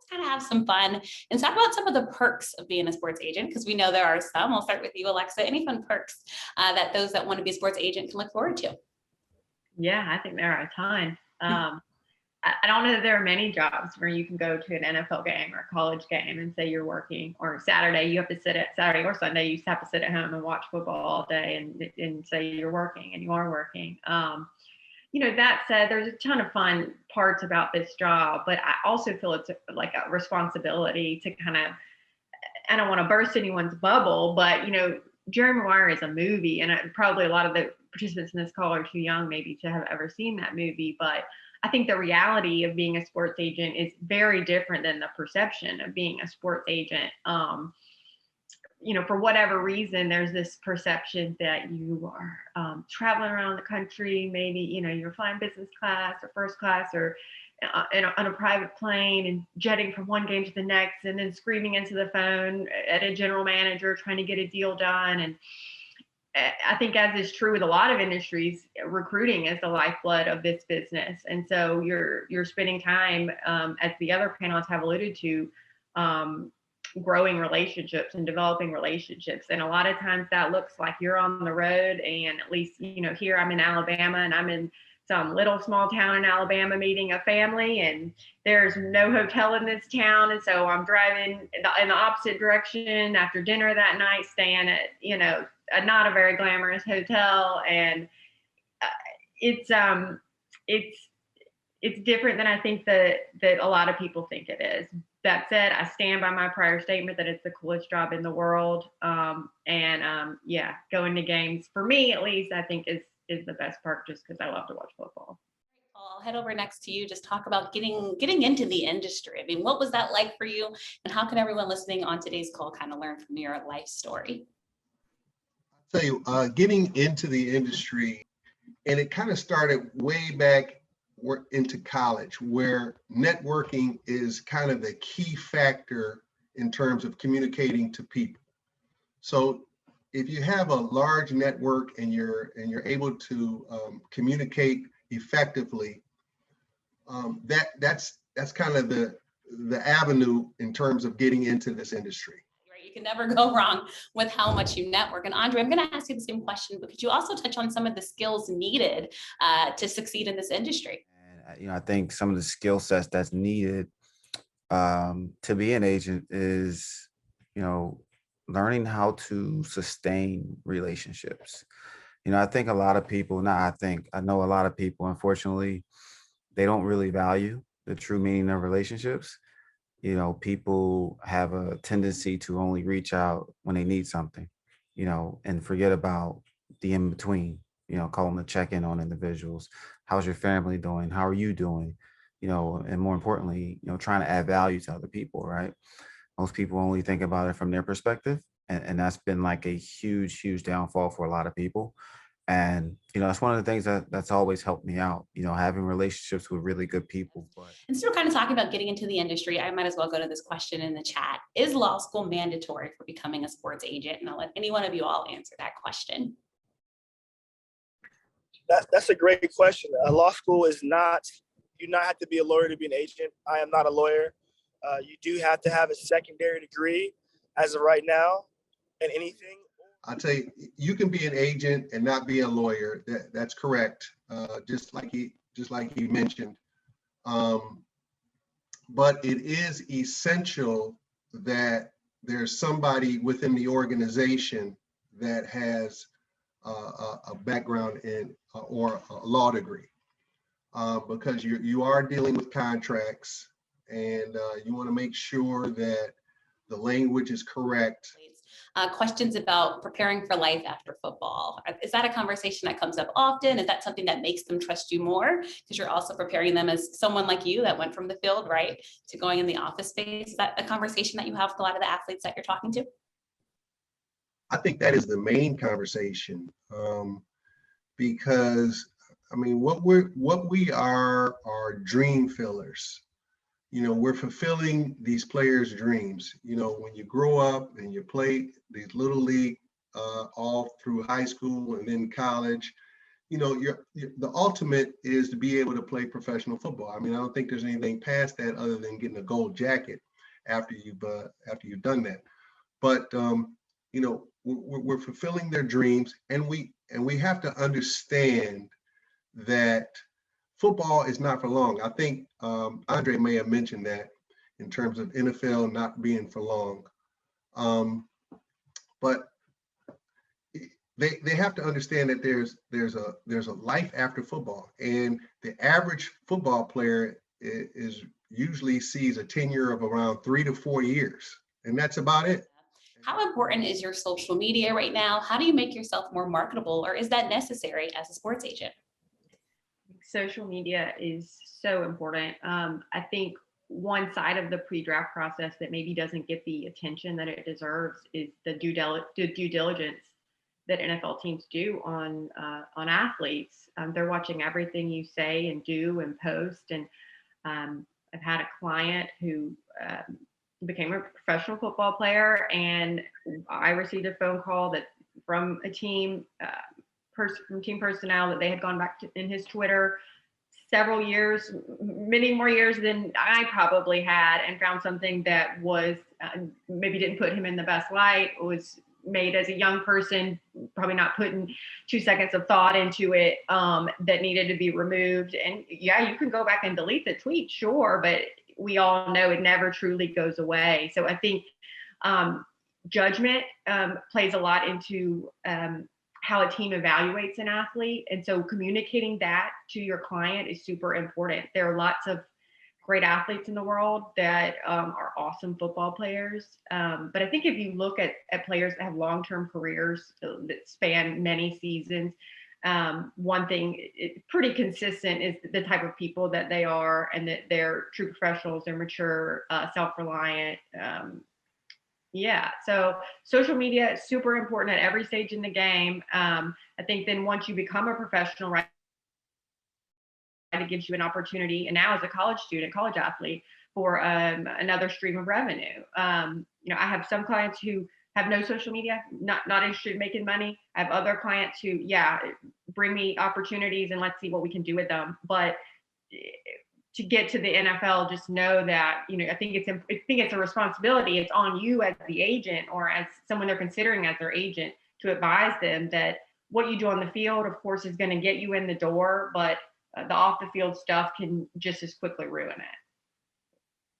kind of have some fun and talk about some of the perks of being a sports agent, because we know there are some. I'll start with you, Alexa. Any fun perks that those that want to be a sports agent can look forward to? Yeah, I think there are a ton. I don't know that there are many jobs where you can go to an NFL game or a college game and say you're working, or Saturday or Sunday you have to sit at home and watch football all day and say you're working, and you are working. That said, there's a ton of fun parts about this job, but I also feel it's like a responsibility to kind of, I don't want to burst anyone's bubble, but Jerry Maguire is a movie, and probably a lot of the participants in this call are too young maybe to have ever seen that movie, but I think the reality of being a sports agent is very different than the perception of being a sports agent. For whatever reason, there's this perception that you are traveling around the country, maybe, you're flying business class or first class or on a private plane and jetting from one game to the next, and then screaming into the phone at a general manager trying to get a deal done. And I think, as is true with a lot of industries, recruiting is the lifeblood of this business. And so you're spending time, as the other panelists have alluded to, growing relationships and developing relationships. And a lot of times that looks like you're on the road, and at least, here I'm in Alabama and I'm in some little small town in Alabama meeting a family, and there's no hotel in this town. And so I'm driving in the opposite direction after dinner that night, staying at, not a very glamorous hotel. And it's different than I think that a lot of people think it is. That said, I stand by my prior statement that it's the coolest job in the world. Going to games, for me at least, I think is the best part, just because I love to watch football. I'll head over next to you. Just talk about getting into the industry. I mean, what was that like for you, and how can everyone listening on today's call kind of learn from your life story? I'll tell you, getting into the industry, and it kind of started way back into college, where networking is kind of the key factor in terms of communicating to people. So if you have a large network and you're able to communicate effectively, that's kind of the avenue in terms of getting into this industry. Right, you can never go wrong with how much you network. And Andre, I'm going to ask you the same question, but could you also touch on some of the skills needed to succeed in this industry? And I think some of the skill sets that's needed to be an agent is, learning how to sustain relationships. I think a lot of people, I know a lot of people, unfortunately, they don't really value the true meaning of relationships. People have a tendency to only reach out when they need something, and forget about the in-between, call them to check in on individuals. How's your family doing? How are you doing? And more importantly, trying to add value to other people, right? Most people only think about it from their perspective. And that's been like a huge, huge downfall for a lot of people. And, that's one of the things that's always helped me out, having relationships with really good people. And so we're kind of talking about getting into the industry. I might as well go to this question in the chat. Is law school mandatory for becoming a sports agent? And I'll let any one of you all answer that question. That's a great question. Law school is not, you do not have to be a lawyer to be an agent. I am not a lawyer. You do have to have a secondary degree as of right now, and anything. I'll tell you, you can be an agent and not be a lawyer. That's correct. Just like he mentioned. But it is essential that there's somebody within the organization that has a background in or a law degree, because you are dealing with contracts, and you want to make sure that the language is correct. Questions about preparing for life after football. Is that a conversation that comes up often? Is that something that makes them trust you more? Because you're also preparing them as someone like you that went from the field, right, to going in the office space. Is that a conversation that you have with a lot of the athletes that you're talking to? I think that is the main conversation, because what we are dream fillers. We're fulfilling these players' dreams. When you grow up and you play these little league all through high school and then college, the ultimate is to be able to play professional football. I mean, I don't think there's anything past that other than getting a gold jacket after you've done that. But we're fulfilling their dreams, and we have to understand that football is not for long. I think Andre may have mentioned that in terms of NFL not being for long. But they have to understand that there's a life after football, and the average football player is usually sees a tenure of around 3 to 4 years, and that's about it. How important is your social media right now? How do you make yourself more marketable, or is that necessary as a sports agent? Social media is so important. I think one side of the pre-draft process that maybe doesn't get the attention that it deserves is the due diligence that NFL teams do on athletes. They're watching everything you say and do and post. And I've had a client who became a professional football player, and I received a phone call from a team from team personnel that they had gone back to in his Twitter several years, many more years than I probably had, and found something that was maybe didn't put him in the best light, was made as a young person, probably not putting 2 seconds of thought into it, that needed to be removed. And yeah, you can go back and delete the tweet, sure, but we all know it never truly goes away. So I think judgment plays a lot into how a team evaluates an athlete. And so communicating that to your client is super important. There are lots of great athletes in the world that are awesome football players. But I think if you look at players that have long-term careers that span many seasons, one thing pretty consistent is the type of people that they are, and that they're true professionals, they're mature, self-reliant. So social media is super important at every stage in the game. I think then once you become a professional, right, it gives you an opportunity, and now as a college athlete, for another stream of revenue. I have some clients who have no social media, not interested in making money. I have other clients who, bring me opportunities and let's see what we can do with them. But to get to the NFL, just know that, I think it's a responsibility. It's on you as the agent, or as someone they're considering as their agent, to advise them that what you do on the field, of course, is going to get you in the door, but the off the field stuff can just as quickly ruin it.